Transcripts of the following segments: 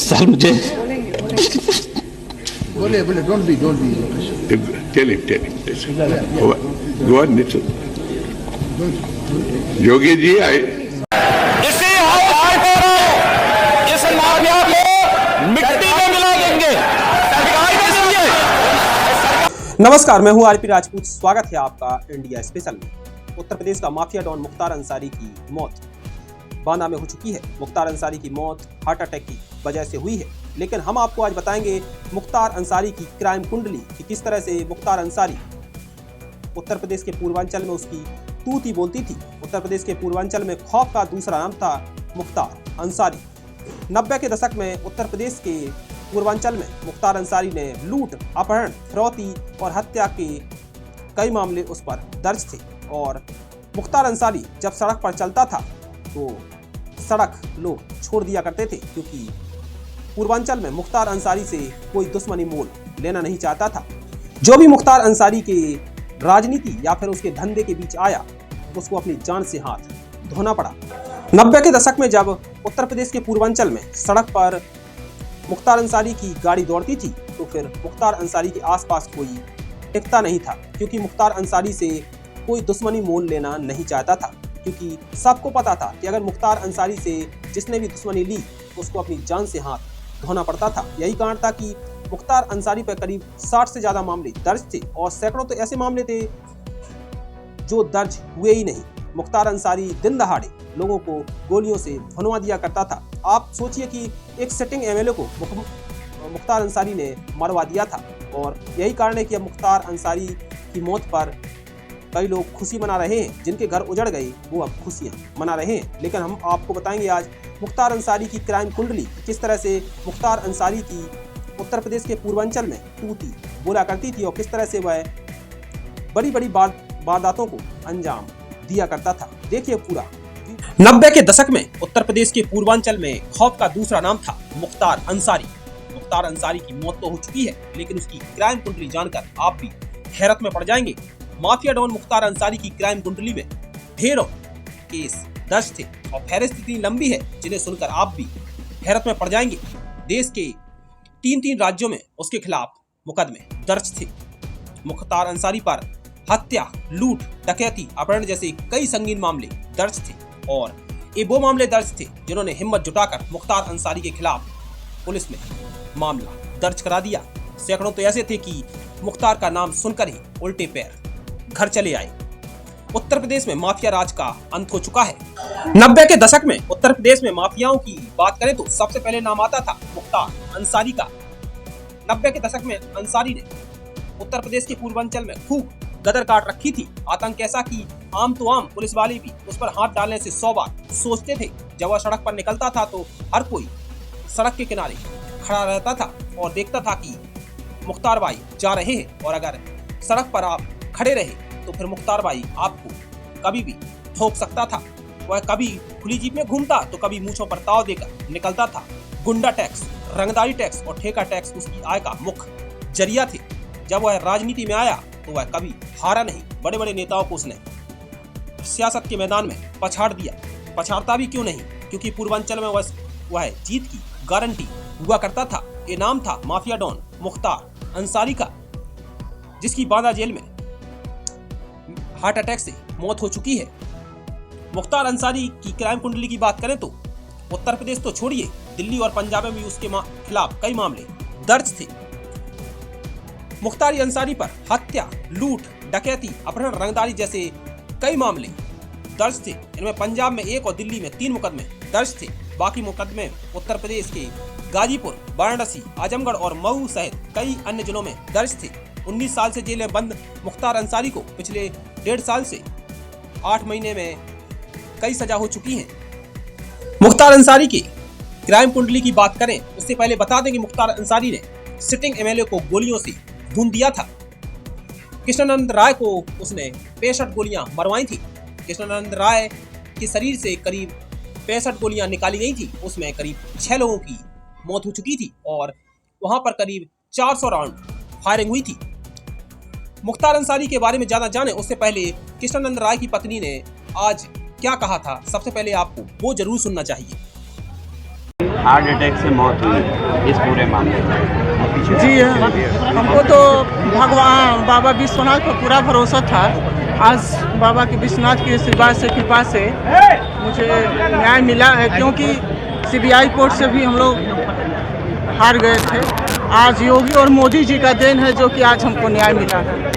Sir मुझे बोले don't be tell him go on Yogi ji इसी हाथ इस माफिया को मिट्टी में मिला देंगे। नमस्कार, मैं हूं आरपी राजपूत। स्वागत है आपका इंडिया स्पेशल में। उत्तर प्रदेश का माफिया डॉन मुख्तार अंसारी की मौत बांदा में हो चुकी है। मुख्तार अंसारी की मौत हार्ट अटैक की वजह से हुई है, लेकिन हम आपको आज बताएंगे मुख्तार अंसारी की क्राइम कुंडली कि किस तरह से मुख्तार अंसारी उत्तर प्रदेश के पूर्वांचल में उसकी तूती बोलती थी। उत्तर प्रदेश के पूर्वांचल में खौफ का दूसरा नाम था मुख्तार अंसारी। 90 के दशक में उत्तर प्रदेश के पूर्वांचल में मुख्तार अंसारी ने लूट, अपहरण, फिरौती और हत्या के कई मामले उस पर दर्ज थे। और मुख्तार अंसारी जब सड़क पर चलता था तो सड़क लोग छोड़ दिया करते थे, क्योंकि पूर्वांचल में मुख्तार अंसारी से कोई दुश्मनी मोल लेना नहीं चाहता था। जो भी मुख्तार अंसारी के राजनीति या फिर उसके धंधे के बीच आया, उसको अपनी जान से हाथ धोना पड़ा। 90 के दशक में जब उत्तर प्रदेश के पूर्वांचल में सड़क पर मुख्तार अंसारी की गाड़ी दौड़ती थी, तो फिर मुख्तार अंसारी के आसपास कोई टिकता नहीं था, क्योंकि मुख्तार अंसारी से कोई दुश्मनी मोल लेना नहीं चाहता था। क्योंकि सबको पता था कि अगर मुख्तार अंसारी से जिसने भी दुश्मनी ली, उसको अपनी जान से हाथ धोना पड़ता था। यही कारण था कि मुख्तार अंसारी पर करीब 60 से ज्यादा मामले दर्ज थे, और सैकड़ों तो ऐसे मामले थे जो दर्ज हुए ही नहीं। मुख्तार अंसारी दिन दहाड़े लोगों को गोलियों से भुनवा दिया करता था। आप सोचिए कि एक सिटिंग एमएलए को मुख्तार अंसारी ने मरवा दिया था, और यही कारण है कि अब मुख्तार अंसारी की मौत पर कई लोग खुशी मना रहे हैं। जिनके घर उजड़ गए वो अब खुशियां मना रहे हैं। लेकिन हम आपको बताएंगे आज मुख्तार अंसारी की क्राइम कुंडली, किस तरह से मुख्तार अंसारी की उत्तर प्रदेश के पूर्वांचल में तूती बोला करती थी और किस तरह से वह बड़ी बड़ी वारदातों को अंजाम दिया करता था। देखिए पूरा। 90 के दशक में उत्तर प्रदेश के पूर्वांचल में खौफ का दूसरा नाम था मुख्तार अंसारी। मुख्तार अंसारी की मौत तो हो चुकी है, लेकिन उसकी क्राइम कुंडली जानकर आप भी हैरत में पड़ जाएंगे। माफिया डॉन मुख्तार अंसारी की क्राइम कुंडली में ढेरों केस दर्ज थे, और फहरिस्त इतनी लंबी है जिन्हें सुनकर आप भी हैरत में पड़ जाएंगे। देश के 3 राज्यों में उसके खिलाफ मुकदमे दर्ज थे। मुख्तार अंसारी पर हत्या, लूट, डकैती, अपहरण जैसे कई संगीन मामले दर्ज थे, और ये वो मामले दर्ज थे जिन्होंने हिम्मत जुटाकर मुख्तार अंसारी के खिलाफ पुलिस में मामला दर्ज करा दिया। सैकड़ों तो ऐसे थे कि मुख्तार का नाम सुनकर ही उल्टे पैर घर चले आए। उत्तर प्रदेश में माफिया राज का अंत हो चुका है। 90 के दशक में उत्तर प्रदेश में माफियाओं की बात करें तो सबसे पहले नाम आता था मुख्तार अंसारी का। 90 के दशक में अंसारी ने उत्तर प्रदेश के पूर्वांचल में खूब गदर काट रखी थी। आतंक ऐसा कि आम तो आम पुलिस वाले भी उस पर हाथ डालने से 100 बार सोचते थे। जब वह सड़क पर निकलता था तो हर कोई सड़क के किनारे खड़ा रहता था और देखता था कि मुख्तार भाई जा रहे हैं, और अगर सड़क पर आप खड़े रहे तो फिर मुख्तार भाई आपको कभी भी ठोक सकता था। वह कभी खुली जीप में घूमता तो कभी मूंछों पर ताव देकर निकलता था। गुंडा टैक्स, रंगदारी टैक्स और ठेका टैक्स उसकी आय का मुख्य जरिया थे। जब वह राजनीति में आया तो वह कभी हारा नहीं। बड़े बड़े नेताओं को उसने सियासत के मैदान में पछाड़ दिया। पछाड़ता भी क्यों नहीं, क्योंकि पूर्वांचल में वह जीत की गारंटी हुआ करता था। ये नाम था माफिया डॉन मुख्तार अंसारी का, जिसकी बांदा जेल में हार्ट अटैक से मौत हो चुकी है। मुख्तार अंसारी की क्राइम कुंडली की बात करें तो उत्तर प्रदेश तो छोड़िए, दिल्ली और पंजाब में भी उसके खिलाफ कई मामले दर्ज थे। मुख्तार अंसारी पर हत्या, लूट, डकैती, अपहरण, रंगदारी जैसे कई मामले दर्ज थे। इनमें पंजाब में 1 और दिल्ली में 3 मुकदमे दर्ज थे। बाकी मुकदमे उत्तर प्रदेश के गाजीपुर, वाराणसी, आजमगढ़ और मऊ सहित कई अन्य जिलों में दर्ज थे। 19 साल से जेल में बंद मुख्तार अंसारी को पिछले 1.5 साल से 8 महीने में कई सजा हो चुकी है। मुख्तार अंसारी की क्राइम कुंडली की बात करें उससे पहले बता दें कि मुख्तार अंसारी ने सिटिंग एमएलए को गोलियों से भून दिया था। कृष्णानंद राय को उसने 65 गोलियां मरवाई थी। कृष्णानंद राय के शरीर से करीब 65 गोलियां निकाली गई थी। उसमें करीब 6 लोगों की मौत हो चुकी थी, और वहां पर करीब 400 राउंड फायरिंग हुई थी। मुख्तार अंसारी के बारे में ज्यादा जाने उससे पहले कृष्णानंद राय की पत्नी ने आज क्या कहा था, सबसे पहले आपको वो जरूर सुनना चाहिए। हार्ट अटैक से मौत हुई इस पूरे मामले में। जी हाँ, हमको तो भगवान बाबा विश्वनाथ पर पूरा भरोसा था। आज बाबा के विश्वनाथ की आशीर्वाद से, कृपा से मुझे न्याय मिला है, क्योंकि सीबीआई कोर्ट से भी हम लोग हार गए थे। आज योगी और मोदी जी का देन है जो कि आज हमको न्याय मिला है।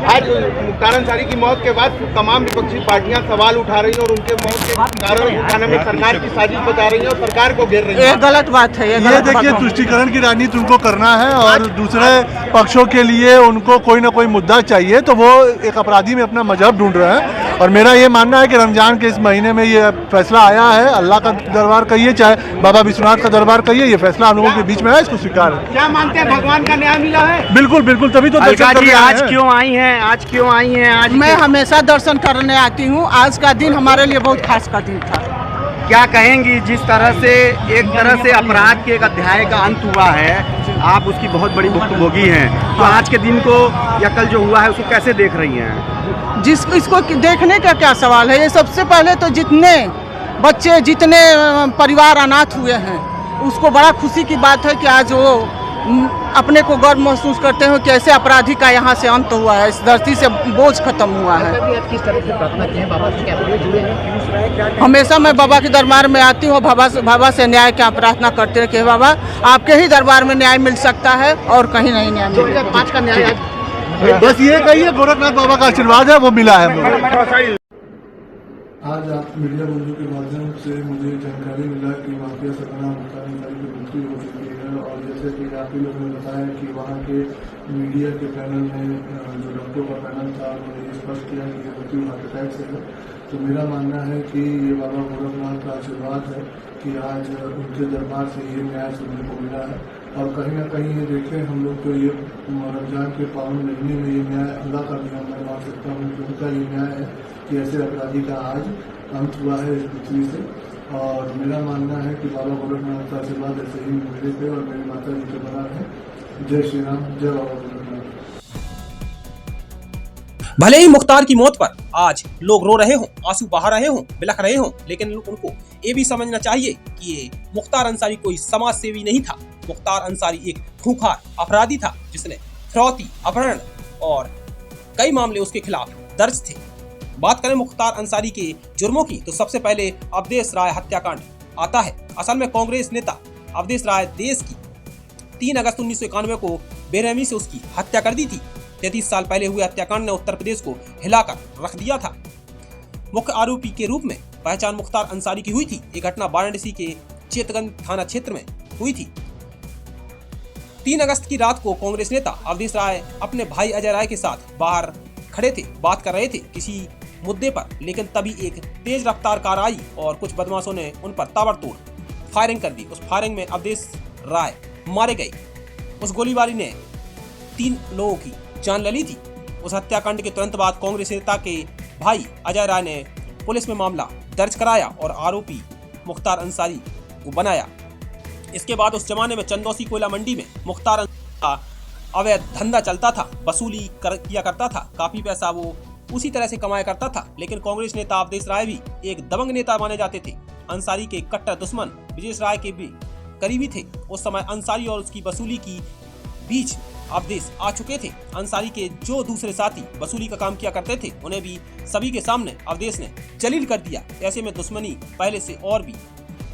आज मुख्तार अंसारी की मौत के बाद तमाम विपक्षी पार्टियां सवाल उठा रही हैं और उनके मौत के कारण उठाने में सरकार की साजिश बता रही है और सरकार को घेर रही है। ये गलत बात है। ये देखिए, तुष्टीकरण की राजनीति उनको करना है और दूसरे पक्षों के लिए उनको कोई ना कोई मुद्दा चाहिए, तो वो एक अपराधी में अपना मजहब ढूंढ रहे हैं। और मेरा ये मानना है कि रमजान के इस महीने में ये फैसला आया है, अल्लाह का दरबार कहिए चाहे बाबा विश्वनाथ का दरबार कहिए, ये फैसला हम लोगों के बीच में है, इसको स्वीकार है। क्या मानते हैं, भगवान का न्याय मिला है? बिल्कुल बिल्कुल, तभी तो अलका जी आज क्यों आई हैं? आज क्यों आई हैं? आज मैं हमेशा दर्शन करने आती हूँ। आज का दिन हमारे लिए बहुत खास का दिन था। क्या कहेंगी, जिस तरह से एक तरह से अपराध के एक अध्याय का अंत हुआ है, आप उसकी बहुत बड़ी भुक्तभोगी हैं, तो आज के दिन को या कल जो हुआ है उसको कैसे देख रही हैं? इसको देखने का क्या सवाल है? ये सबसे पहले तो जितने बच्चे, जितने परिवार अनाथ हुए हैं, उसको बड़ा खुशी की बात है कि आज वो अपने को गर्व महसूस करते हैं कि ऐसे अपराधी का यहाँ से अंत हुआ है, इस धरती से बोझ खत्म हुआ है। किस तरह से प्रार्थना की है? बाबा से जुड़े हैं? हमेशा मैं बाबा के दरबार में आती हूँ, बाबा से न्याय की प्रार्थना करते हैं कि बाबा आपके ही दरबार में न्याय मिल सकता है और कहीं नहीं न्याय मिलेगा। 2005 का न्याय बस ये कहिए, गोरखनाथ बाबा का आशीर्वाद है, वो मिला है। आज आप मीडिया बंधु के माध्यम से मुझे जानकारी मिला कि माफिया सरगना मुख्तार अंसारी की मृत्यु हो चुकी है। और जैसे कि आप ही लोगों ने बताया कि वहाँ के मीडिया के पैनल में जो डॉक्टरों का पैनल था, उन्होंने ये स्पष्ट किया कि मृत्यु हार्ट अटैक से है। तो मेरा मानना है कि ये बाबा गोरखनाथ का आशीर्वाद है कि आज उनके दरबार से ये न्याय सुनने को मिला है। और कहीं ना कहीं ये देखें, हम लोग तो ये रमजान के पावन महीने में ये न्याय अल्लाह का भी मैं मान सकता हूँ कि उनका ये न्याय है कि ऐसे अपराधी का आज अंत हुआ है इस पृथ्वी से। और मेरा मानना है कि बाबा गोरखनाथ का आशीर्वाद ऐसे ही मेरे पे और मेरी माता जी के बना है। जय श्री राम, जय बाबा गोरखनाथ। भले ही मुख्तार की मौत पर आज लोग रो रहे हों, आंसू बहा रहे हों, बिलख रहे हों, लेकिन उनको ये भी समझना चाहिए कि ये मुख्तार अंसारी कोई समाज सेवी नहीं था। मुख्तार अंसारी एक खूंखार अपराधी था जिसने फिरौती, अपहरण और कई मामले उसके खिलाफ दर्ज थे। बात करें मुख्तार अंसारी के जुर्मों की तो सबसे पहले अवधेश राय हत्याकांड आता है। असल में कांग्रेस नेता अवधेश राय देश की 3 अगस्त 1991 को बेरहमी से उसकी हत्या कर दी थी। 33 साल पहले हुए हत्याकांड ने उत्तर प्रदेश को हिलाकर रख दिया था। मुख्य आरोपी के रूप में पहचान मुख्तार अंसारी की हुई थी। ये घटना वाराणसी के चेतगंज थाना क्षेत्र में हुई थी। 3 अगस्त की रात को कांग्रेस नेता अवधेश राय अपने भाई अजय राय के साथ बाहर खड़े थे, बात कर रहे थे किसी मुद्दे पर, लेकिन तभी एक तेज रफ्तार कार आई और कुछ बदमाशों ने उन पर ताबड़तोड़ फायरिंग कर दी। उस फायरिंग में अवधेश राय मारे गए। उस गोलीबारी ने 3 लोगों की जान ले ली थी। उस हत्याकांड के तुरंत बाद कांग्रेस नेता के भाई अजय राय ने पुलिस में मामला दर्ज कराया और आरोपी मुख्तार अंसारी को बनाया। इसके बाद उस जमाने में चंदौसी कोयला मंडी में मुख्तार का अवैध धंधा चलता था, वसूली किया करता था, काफी पैसा वो उसी तरह से कमाया करता था। लेकिन कांग्रेस नेता अवधेश राय भी एक दबंग नेता माने जाते थे। अंसारी के कट्टर दुश्मन विजेश राय के भी करीबी थे। उस समय अंसारी और उसकी वसूली की बीच अवधेश आ चुके थे। अंसारी के जो दूसरे साथी वसूली का काम किया करते थे उन्हें भी सभी के सामने अवधेश ने जलील कर दिया। ऐसे में दुश्मनी पहले से और भी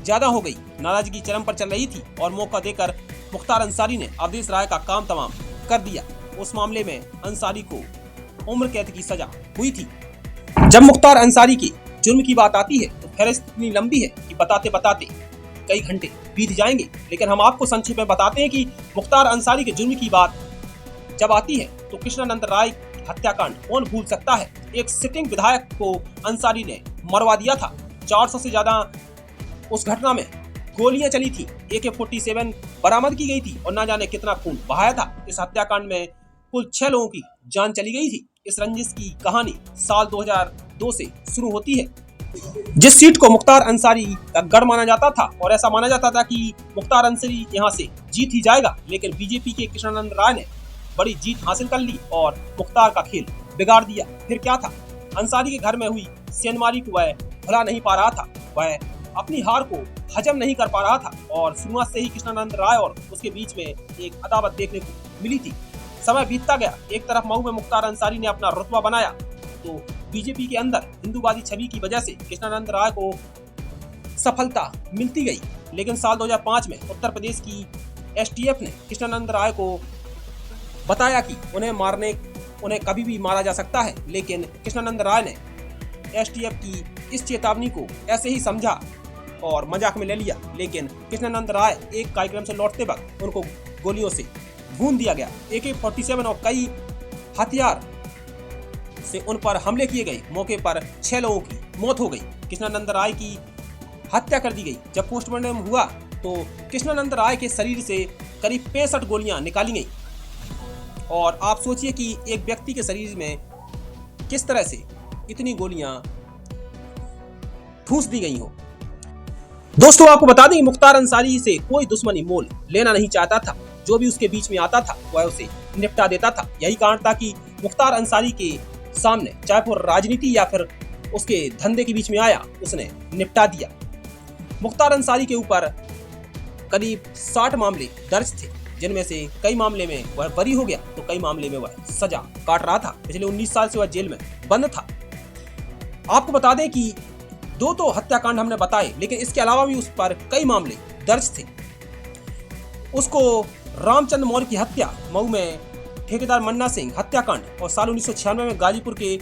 ज्यादा हो गई। नाराजगी चरम पर चल रही थी और मौका देकर मुख्तार अंसारी ने अवधेश राय का काम तमाम कर दिया। उस मामले में अंसारी को उम्र कैद की सजा हुई थी। जब मुख्तार अंसारी की जुर्म की बात आती है तो फहरिस्त इतनी लंबी है कि बताते बताते कई घंटे बीत जाएंगे, लेकिन हम आपको संक्षेप में बताते हैं कि मुख्तार अंसारी के जुर्म की बात जब आती है तो कृष्णानंद राय हत्याकांड कौन भूल सकता है। एक सिटिंग विधायक को अंसारी ने मरवा दिया था। 400 से ज्यादा उस घटना में गोलियां चली थी, AK-47 बरामद की गई थी और ना जाने कितना खून बहाया था। इस हत्याकांड में कुल 6 लोगों की जान चली गई थी। इस रंजिश की कहानी साल 2002 से शुरू होती है। जिस सीट को मुख्तार अंसारी का गढ़ माना जाता था और ऐसा माना जाता था कि मुख्तार अंसारी यहां से जीत ही जाएगा, लेकिन बीजेपी के कृष्णानंद राय ने बड़ी जीत हासिल कर ली और मुख्तार का खेल बिगाड़ दिया। फिर क्या था, अंसारी के घर में हुई सेंधमारी को वह भुला नहीं पा रहा था। वह अपनी हार को हजम नहीं कर पा रहा था और शुरुआत से ही कृष्णानंद राय और उसके बीच में एक अदावत देखने को मिली थी। समय बीतता गया, एक तरफ मऊ में मुख्तार अंसारी ने अपना रुतबा बनाया तो बीजेपी के अंदर हिंदूवादी छवि की वजह से कृष्णानंद राय को सफलता मिलती गई। लेकिन साल 2005 में उत्तर प्रदेश की एसटीएफ ने कृष्णानंद राय को बताया कि उन्हें कभी भी मारा जा सकता है, लेकिन कृष्णानंद राय ने एसटीएफ की इस चेतावनी को ऐसे ही समझा और मजाक में ले लिया। लेकिन कृष्णानंद राय एक कार्यक्रम से लौटते वक्त उनको गोलियों से भून दिया गया। AK-47 और कई हथियार से उन पर हमले किए गए। मौके पर 6 लोगों की मौत हो गई। कृष्णानंद राय की हत्या कर दी गई। जब पोस्टमार्टम हुआ तो कृष्णानंद राय के शरीर से करीब 65 गोलियां निकाली गई। और आप सोचिए कि एक व्यक्ति के शरीर में किस तरह से इतनी गोलियां ठूंस दी गई हो। दोस्तों, आपको बता दें मुख्तार अंसारी से कोई दुश्मनी मोल लेना नहीं चाहता था। जो भी उसके बीच में आता था वह उसे निपटा देता था। यही कारण था कि मुख्तार अंसारी के सामने चाहे वो राजनीति या फिर उसके धंधे के बीच में आया, उसने निपटा दिया। मुख्तार अंसारी के ऊपर करीब 60 मामले दर्ज थे, जिनमें से कई मामले में वह बरी हो गया तो कई मामले में वह सजा काट रहा था। पिछले 19 साल से वह जेल में बंद था। आपको बता दें कि 2 तो हत्याकांड हमने बताए, लेकिन इसके अलावा भी उस पर कई मामले दर्ज थे। उसको रामचंद्र मौर्य की हत्या, मऊ में ठेकेदार मन्ना सिंह हत्याकांड और साल 1996 में गाजीपुर के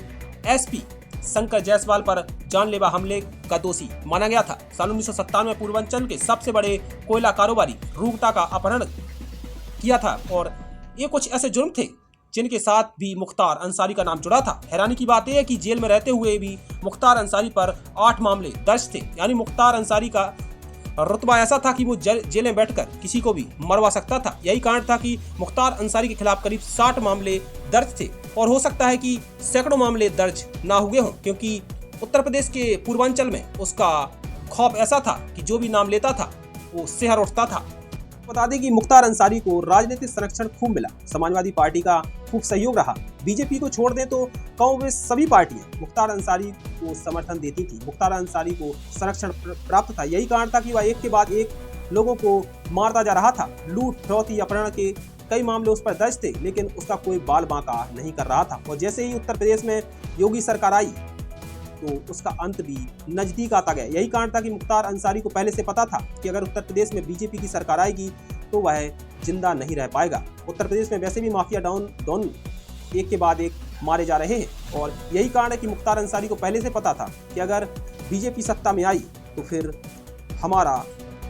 एसपी शंकर जायसवाल पर जानलेवा हमले का दोषी माना गया था। साल 1997 में पूर्वांचल के सबसे बड़े कोयला कारोबारी रूगटा का अपहरण किया था और ये कुछ ऐसे जुर्म थे जिनके साथ भी मुख्तार अंसारी का नाम जुड़ा था। हैरानी की बात यह है कि जेल में रहते हुए भी मुख्तार अंसारी पर 8 मामले दर्ज थे। यानी मुख्तार अंसारी का रुतबा ऐसा था कि वो जेल में बैठकर किसी को भी मरवा सकता था। यही कारण था कि मुख्तार अंसारी के खिलाफ करीब 60 मामले दर्ज थे और हो सकता है कि सैकड़ों मामले दर्ज ना हुए हों, क्योंकि उत्तर प्रदेश के पूर्वांचल में उसका खौफ ऐसा था कि जो भी नाम लेता था वो शहर उठता था। बता दें कि मुख्तार अंसारी को राजनीतिक संरक्षण खूब मिला। समाजवादी पार्टी का खूब सहयोग रहा। बीजेपी को छोड़ दें तो कांग्रेस सभी पार्टियां मुख्तार अंसारी को समर्थन देती थी। मुख्तार अंसारी को संरक्षण प्राप्त था। यही कारण था कि वह एक के बाद एक लोगों को मारता जा रहा था। लूट, फिरौती, अपहरण के कई मामले उस पर दर्ज थे, लेकिन उसका कोई बाल बांका नहीं कर रहा था। और जैसे ही उत्तर प्रदेश में योगी सरकार आई तो उसका अंत भी नजदीक आता गया। यही कारण था कि मुख्तार अंसारी को पहले से पता था कि अगर उत्तर प्रदेश में बीजेपी की सरकार आएगी तो वह जिंदा नहीं रह पाएगा। उत्तर प्रदेश में वैसे भी माफिया डॉन एक के बाद एक मारे जा रहे हैं और यही कारण है कि मुख्तार अंसारी को पहले से पता था कि अगर बीजेपी सत्ता में आई तो फिर हमारा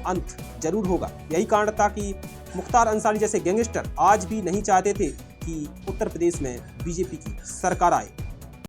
अंत जरूर होगा। यही कारण था कि मुख्तार अंसारी जैसे गैंगस्टर आज भी नहीं चाहते थे कि उत्तर प्रदेश में बीजेपी की सरकार आए।